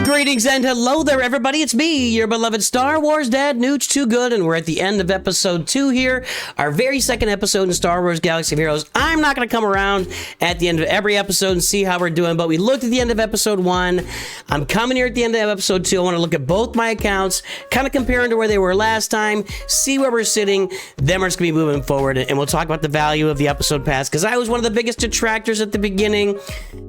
Greetings and hello there, everybody. It's me, your beloved Star Wars Dad, Nooch Too Good, and we're at the end of episode 2 here, our very second episode in Star Wars Galaxy of Heroes. I'm not going to come around at the end of every episode and see how we're doing, but we looked at the end of episode 1. I'm coming here at the end of episode 2. I want to look at both my accounts, kind of comparing to where they were last time, see where we're sitting, then we're just going to be moving forward, and we'll talk about the value of the episode pass, because I was one of the biggest detractors at the beginning.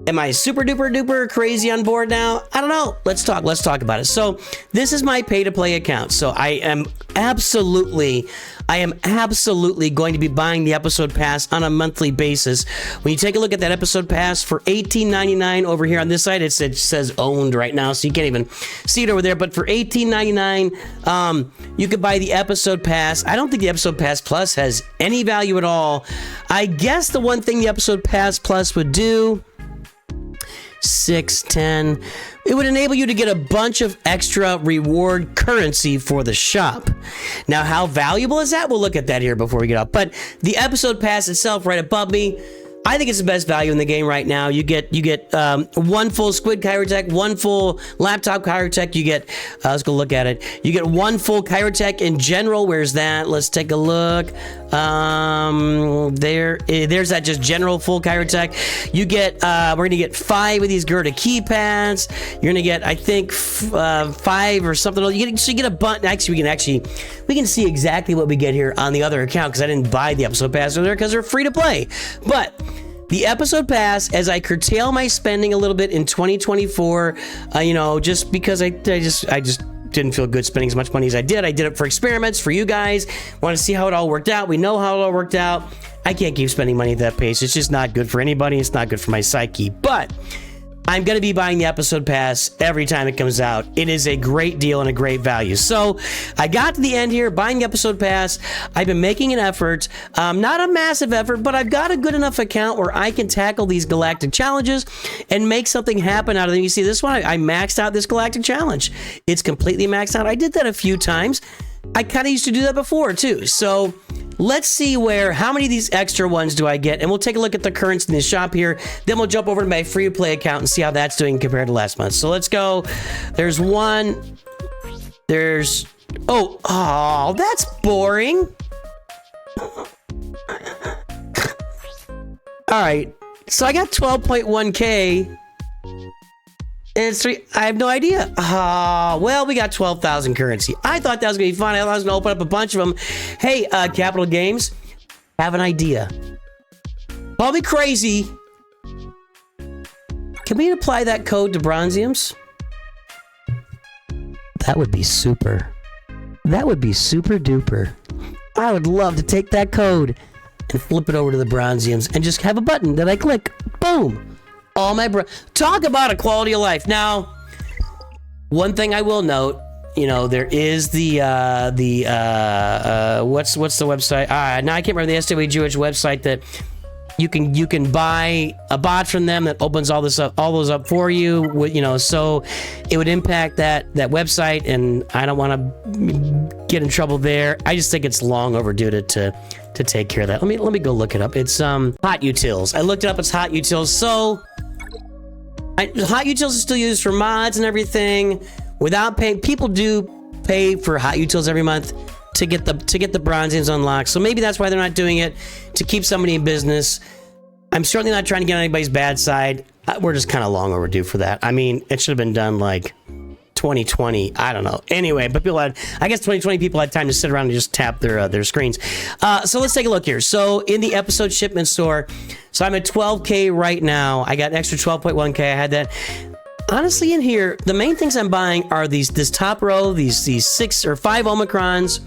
Am I super duper duper crazy on board now? I don't know. Let's talk about it. So this is my pay to play account. So I am absolutely going to be buying the episode pass on a monthly basis. When you take a look at that episode pass for $18.99 over here on this side, it says owned right now, so you can't even see it over there. But for $18.99, you could buy the episode pass. I don't think the episode pass plus has any value at all. I guess the one thing the episode pass plus would do, 6, 10, it would enable you to get a bunch of extra reward currency for the shop. Now, how valuable is that? We'll look at that here before we get up. But the episode pass itself right above me, I think it's the best value in the game right now. You get one full squid chirotech, one full laptop chirotech. You get, let's go look at it. You get one full chirotech in general. Where's that? Let's take a look. There's that just general full chirotech. You get, we're gonna get 5 of these Gerda keypads. You're gonna get, I think, 5 or something. So you get a bunch. Actually, we can see exactly what we get here on the other account because I didn't buy the episode pass over there because they're free to play. But the episode pass, as I curtail my spending a little bit in 2024, just because I just didn't feel good spending as much money as I did. I did it for experiments, for you guys. Want to see how it all worked out. We know how it all worked out. I can't keep spending money at that pace. It's just not good for anybody. It's not good for my psyche. But I'm going to be buying the episode pass every time it comes out. It is a great deal and a great value. So I got to the end here, buying the episode pass. I've been making an effort, not a massive effort, but I've got a good enough account where I can tackle these galactic challenges and make something happen out of them. You see this one, I maxed out this galactic challenge. It's completely maxed out. I did that a few times. I kind of used to do that before too. So let's see how many of these extra ones do I get, and we'll take a look at the currency in the shop here. Then we'll jump over to my free to play account and see how that's doing compared to last month. So let's go. There's one. Oh, that's boring. All right. So I got 12.1K. And it's 3. I have no idea. Well, we got 12,000 currency. I thought that was going to be fun. I thought I was going to open up a bunch of them. Hey, Capital Games, have an idea. Call me crazy. Can we apply that code to Bronziums? That would be super. That would be super duper. I would love to take that code and flip it over to the Bronziums and just have a button that I click. Boom. All my talk about a quality of life. Now, one thing I will note, there is the what's the website? Now I can't remember the SWGOH website that you can buy a bot from them that opens all those up for you. So it would impact that website, and I don't want to get in trouble there. I just think it's long overdue to take care of that. Let me go look it up. It's Hot Utils. I looked it up. It's Hot Utils. So Hot Utils is still used for mods and everything without paying. People do pay for Hot Utils every month to get the Bronziums unlocked. So maybe that's why they're not doing it, to keep somebody in business. I'm certainly not trying to get on anybody's bad side. We're just kind of long overdue for that. I mean, it should have been done like 2020. I don't know. Anyway, but I guess 2020 people had time to sit around and just tap their screens. So let's take a look here. So in the episode shipment store, so I'm at 12K right now. I got an extra 12.1K. I had that. Honestly, in here, the main things I'm buying are this top row, these 6 or 5 Omicrons,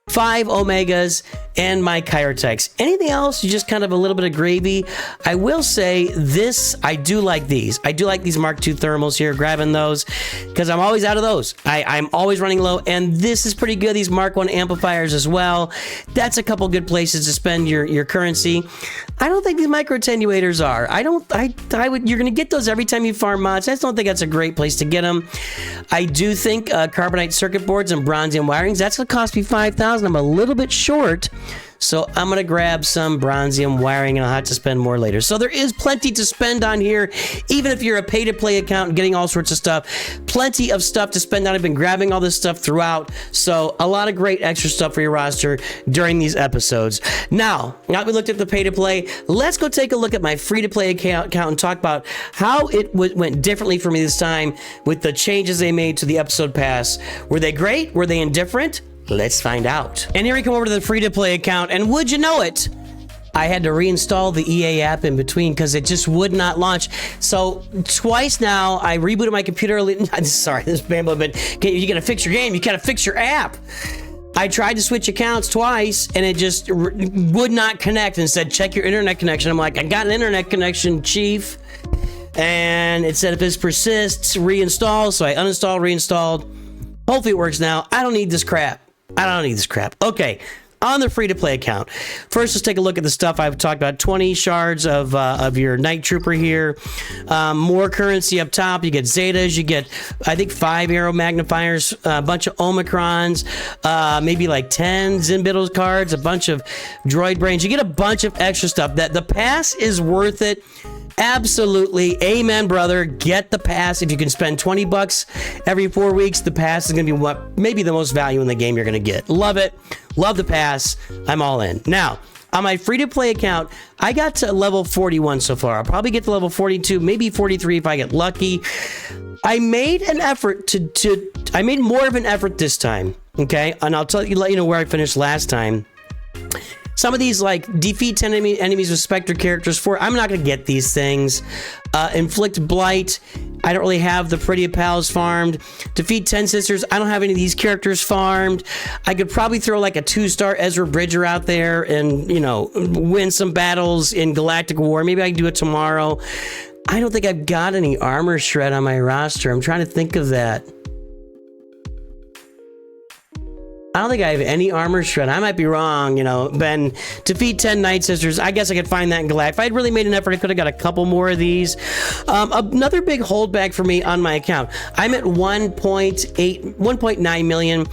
5 Omegas, and my chirotechs. Anything else, you just kind of a little bit of gravy. I will say this, I do like these. I do like these Mark II thermals here, grabbing those, because I'm always out of those. I'm always running low, and this is pretty good. These Mark I amplifiers as well. That's a couple good places to spend your currency. I don't think these micro attenuators are. You're going to get those every time you farm mods. I just don't think that's a great place to get them. I do think carbonite circuit boards and bronzium wirings, that's going to cost me $5,000. I'm a little bit short. So I'm going to grab some bronzium wiring, and I'll have to spend more later. So there is plenty to spend on here, even if you're a pay-to-play account and getting all sorts of stuff. Plenty of stuff to spend on. I've been grabbing all this stuff throughout. So a lot of great extra stuff for your roster during these episodes. Now that we looked at the pay-to-play, let's go take a look at my free-to-play account and talk about how it went differently for me this time with the changes they made to the episode pass. Were they great? Were they indifferent? Let's find out. And here we come over to the free-to-play account, and would you know it, I had to reinstall the EA app in between because it just would not launch. So twice now, I rebooted my computer. Sorry, this is bamboo, but you gotta fix your game. You gotta fix your app. I tried to switch accounts twice, and it just would not connect and said, check your internet connection. I'm like, I got an internet connection, chief. And it said, if this persists, reinstall. So I uninstalled, reinstalled. Hopefully it works now. I don't need this crap. Okay, on the free-to-play account. First, let's take a look at the stuff I've talked about. 20 shards of your Night Trooper here. More currency up top. You get Zetas. You get, I think, 5 arrow magnifiers, a bunch of Omicrons, maybe like 10 Zimbiddles cards, a bunch of droid brains. You get a bunch of extra stuff. That the pass is worth it. Absolutely. Amen, brother. Get the pass. If you can spend $20 every 4 weeks, the pass is going to be what maybe the most value in the game you're going to get. Love it. Love the pass. I'm all in. Now, on my free-to-play account, I got to level 41 so far. I'll probably get to level 42, maybe 43 if I get lucky. I made an effort I made more of an effort this time, okay? And let you know where I finished last time. Some of these, like, defeat 10 enemies with Spectre characters. I'm not going to get these things. Inflict Blight. I don't really have the Pretty Pals farmed. Defeat 10 Sisters. I don't have any of these characters farmed. I could probably throw, like, a 2-star Ezra Bridger out there and, win some battles in Galactic War. Maybe I can do it tomorrow. I don't think I've got any Armor Shred on my roster. I'm trying to think of that. I don't think I have any Armor Shred. I might be wrong, Ben. Defeat 10 Night Sisters. I guess I could find that in Galactic. If I'd really made an effort, I could have got a couple more of these. Another big holdback for me on my account. I'm at 1.9 million.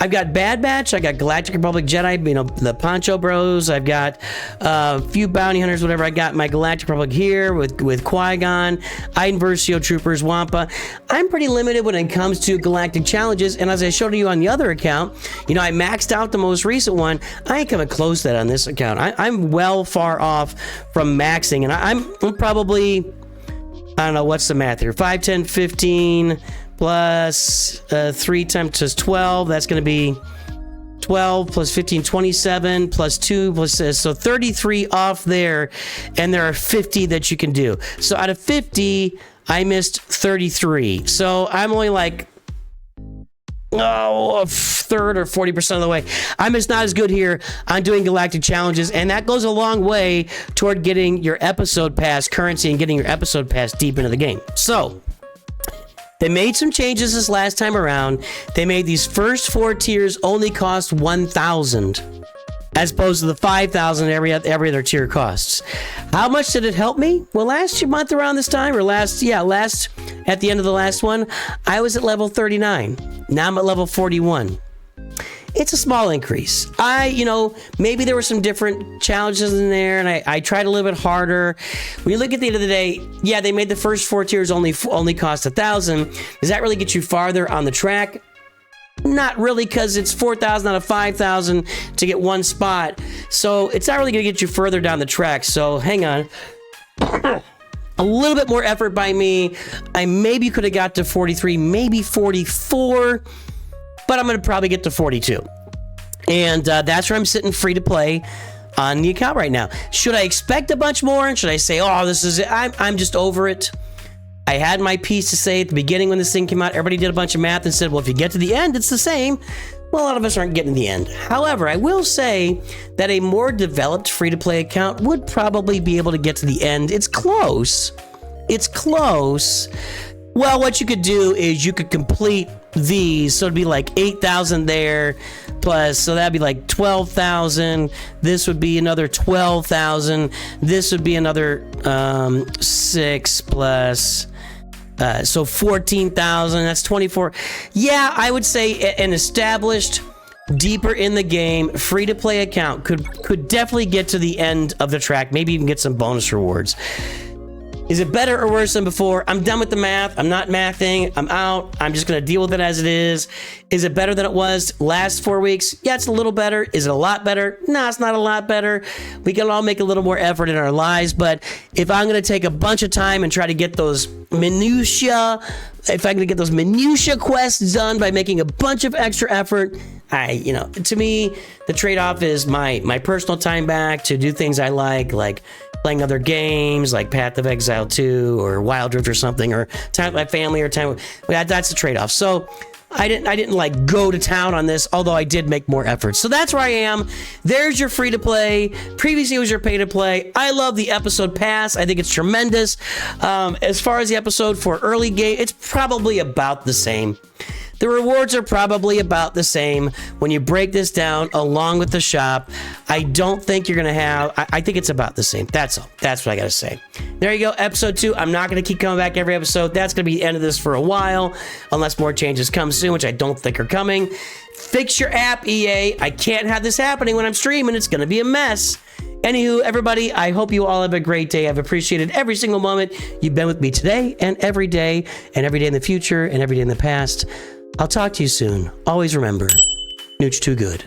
I've got Bad Batch. I got Galactic Republic Jedi, the Poncho Bros. I've got a few Bounty Hunters, whatever. I got my Galactic Republic here with Qui-Gon, Iden Versio Troopers, Wampa. I'm pretty limited when it comes to Galactic challenges, and as I showed you on the other account, I maxed out the most recent one. I ain't coming close to that on this account. I'm well far off from maxing, and I'm probably, I don't know, what's the math here? 5, 10, 15 plus 3 times 12. That's going to be 12 plus 15, 27 plus 2 plus so 33 off there, and there are 50 that you can do. So out of 50, I missed 33. So I'm only like a third or 40% of the way. I'm just not as good here on doing galactic challenges, and that goes a long way toward getting your episode pass currency and getting your episode pass deep into the game. So they made some changes this last time around. They made these first 4 tiers only cost 1,000 as opposed to the 5,000 every other tier costs. How much did it help me? Well, last month around this time, or last at the end of the last one, I was at level 39. Now I'm at level 41. It's a small increase. Maybe there were some different challenges in there, and I tried a little bit harder. When you look at the end of the day, yeah, they made the first 4 tiers only cost 1,000. Does that really get you farther on the track? Not really, because it's 4,000 out of 5,000 to get one spot. So it's not really going to get you further down the track. So hang on. A little bit more effort by me. I maybe could have got to 43, maybe 44, but I'm going to probably get to 42. And that's where I'm sitting free to play on the account right now. Should I expect a bunch more? And should I say, oh, this is it? I'm just over it. I had my piece to say at the beginning when this thing came out. Everybody did a bunch of math and said, well, if you get to the end, it's the same. Well, a lot of us aren't getting to the end. However, I will say that a more developed free-to-play account would probably be able to get to the end. It's close. It's close. Well, what you could do is you could complete these. So it'd be like 8,000 there plus, so that'd be like 12,000. This would be another 12,000. This would be another 6 plus... so 14,000, that's 24. Yeah, I would say an established deeper in the game, free to play account could definitely get to the end of the track, maybe even get some bonus rewards. Is it better or worse than before? I'm done with the math. I'm not mathing. I'm out. I'm just going to deal with it as it is. Is it better than it was last 4 weeks? Yeah, it's a little better. Is it a lot better? No, it's not a lot better. We can all make a little more effort in our lives, but if I'm going to take a bunch of time and try to get those minutia, if I'm going to get those minutia quests done by making a bunch of extra effort, to me, the trade-off is my personal time back to do things I like playing other games like Path of Exile 2 or Wild Rift or something, or time with my family, or time. That's the trade-off. So I didn't like go to town on this, although I did make more effort. So that's where I am. There's your free to play. Previously it was your pay to play. I love the episode pass. I think it's tremendous. As far as the episode for early game, it's probably about the same. The rewards are probably about the same when you break this down along with the shop. I don't think you're going to have... I think it's about the same. That's all. That's what I got to say. There you go. Episode 2. I'm not going to keep coming back every episode. That's going to be the end of this for a while, unless more changes come soon, which I don't think are coming. Fix your app, EA. I can't have this happening when I'm streaming. It's going to be a mess. Anywho, everybody, I hope you all have a great day. I've appreciated every single moment you've been with me today and every day in the future and every day in the past. I'll talk to you soon. Always remember, Nooch too good.